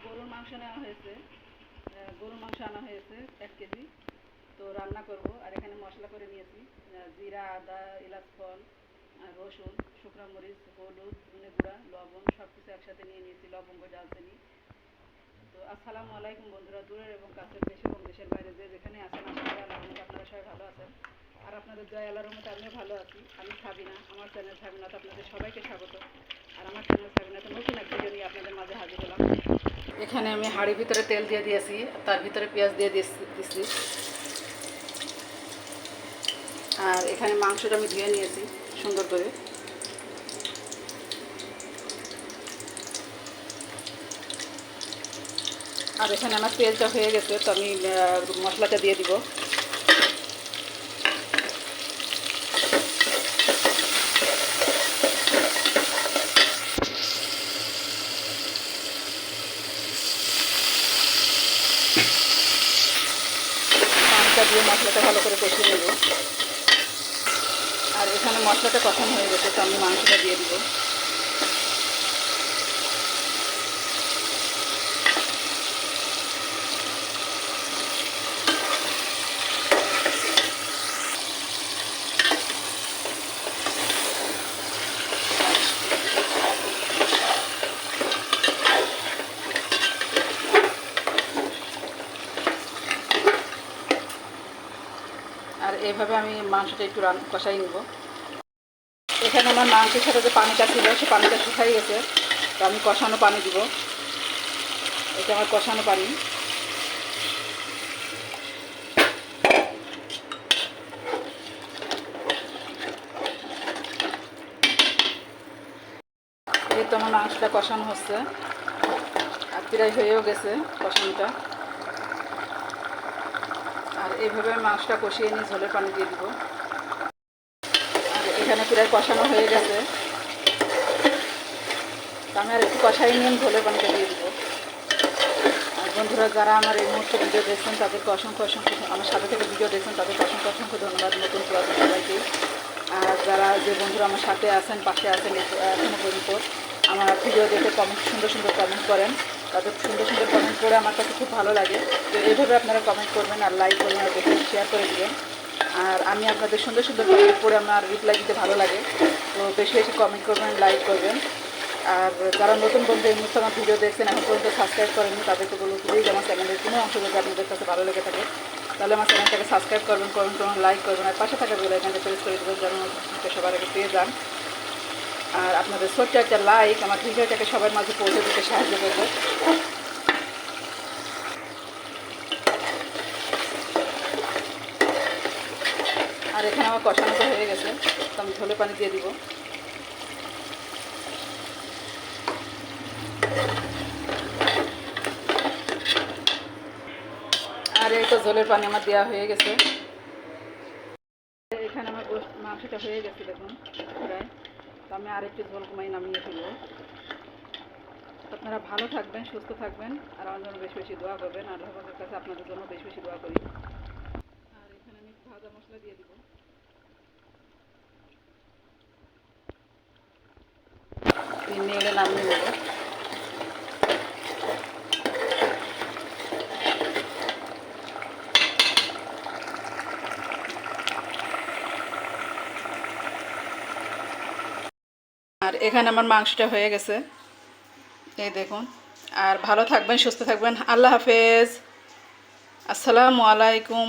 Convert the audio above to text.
গরুর মাংস নেওয়া হয়েছে, গরুর মাংস আনা হয়েছে 1 কেজি। তো রান্না করব। আর এখানে মশলা করে নিয়েছি, জিরা, আদা, এলাচ ফল, রসুন, শুকনো মরিচ, হলুদ, ধনে গুঁড়া, লবণ সব কিছু একসাথে নিয়ে নিয়েছি, লবঙ্গ, দারচিনি। তো আসসালামু আলাইকুম বন্ধুরা, দূরের এবং কাছের, দেশ এবং দেশের বাইরে যে যেখানে আছেন, আশা করি আল্লাহর রহমতে আপনারা সবাই ভালো আছেন। আর আপনাদের দয়া আল্লাহর রহমতে আমিও ভালো আছি। আমি সাবিনা, আমার চ্যানেল সাবিনাতে আপনাদের সবাইকে স্বাগত। আর আমার চ্যানেল সাবিনাতে নতুন এক ভিডিও নিয়ে আপনাদের মাঝে হাজির হলাম। এখানে আমি হাঁড়ির ভিতরে তেল দিয়ে দিয়েছি, তার ভিতরে পেঁয়াজ দিয়ে দিচ্ছি। আর এখানে মাংসটা আমি ধুয়ে নিয়েছি সুন্দর করে। আর এখানে আমার তেলটা হয়ে গেছে, তো আমি মশলাটা দিয়ে দিব। পানিটা দিয়ে মশলাটা ভালো করে কষিয়ে নেব। আর এখানে মশলাটা কষানো হয়ে গেছে, তো আমি মাংসটা দিয়ে দিব। আর এইভাবে আমি মাংসটা একটু কষাই নেব। এখানে আমার মাংসের সাথে যে পানিটা ছিল, সে পানিটা শুকাই গেছে, তো আমি কষানো পানি দিব। এটা আমার কষানো পানি। এই তো আমার মাংসটা কষানো হচ্ছে, আর প্রায় হয়েও গেছে কষানোটা। আর এইভাবে আমি মাংসটা কষিয়ে নিয়ে ঝোলের পানি দিয়ে দিব। আর এখানে প্রায় কষানো হয়ে গেছে, তো আমি আর একটু কষাই নিয়ে ঝোলের পানিটা দিয়ে দিব। আর বন্ধুরা, যারা আমার এই মুহূর্তে ভিডিও দেখছেন তাদেরকে অসংখ্য অসংখ্য, আমার সাথে থেকে ভিডিও দেখছেন তাদেরকে অসংখ্য অসংখ্য ধন্যবাদ, নতুন পুরাতন সবাইকে। আর যারা যে বন্ধুরা আমার সাথে আছেন, পাশে আছেন এখনও পর্যন্ত আমার ভিডিও দেখে সুন্দর সুন্দর কমেন্ট করেন, তাদের সুন্দর সুন্দর কমেন্ট করে আমার কাছে খুব ভালো লাগে। তো এইভাবে আপনারা কমেন্ট করবেন, আর লাইক করবেন, আর দেখে শেয়ার করে দেবেন। আর আমি আপনাদের সুন্দর সুন্দর কমেন্ট করে আমার রিপ্লাই দিতে ভালো লাগে। তো বেশি বেশি কমেন্ট করবেন, লাইক করবেন। আর যারা নতুন বন্ধু এই মুহূর্তে আমার ভিডিও দেখছেন, এখন পর্যন্ত সাবস্ক্রাইব করেননি, তাদেরকে বলবো প্লিজ আমার চ্যানেলের কোনো অংশ যদি আপনাদের কাছে ভালো লেগে থাকে, তাহলে আমার চ্যানেলটাকে সাবস্ক্রাইব করবেন, কমেন্ট করবেন, লাইক করবেন। আর পাশে থাকা বেল আইকনটা প্রেস করে দেবেন, যেন সবার আগে পেয়ে যান। আর আপনাদের ছোট্ট একটা লাইক আমার ভিডিওটাকে সবার মাঝে পৌঁছে দিতে সাহায্য করবে। আর এখানে আমার কষানোটা হয়ে গেছে, তো আমি ঝোলে পানি দিয়ে দিব। আর এই তো ঝোলের পানি আমার দেওয়া হয়ে গেছে। এখানে আমার মাংসটা হয়ে গেছে দেখুন প্রায়, তো আমি আরেকটু ঝোল কমাই নামিয়ে ফেলবো। আপনারা ভালো থাকবেন, সুস্থ থাকবেন, আর আমার জন্য বেশি বেশি দোয়া করবেন। আল্লাহ পাকের কাছে আপনাদের জন্য বেশি বেশি দোয়া করি। আর এখানে আমি ভাজা মশলা দিয়ে দিব। নেড়ে নামিয়ে নেব। আর এখানে আমার মাংসটা হয়ে গেছে, এই দেখুন। আর ভালো থাকবেন, সুস্থ থাকবেন। আল্লাহ হাফেজ, আসসালামু আলাইকুম।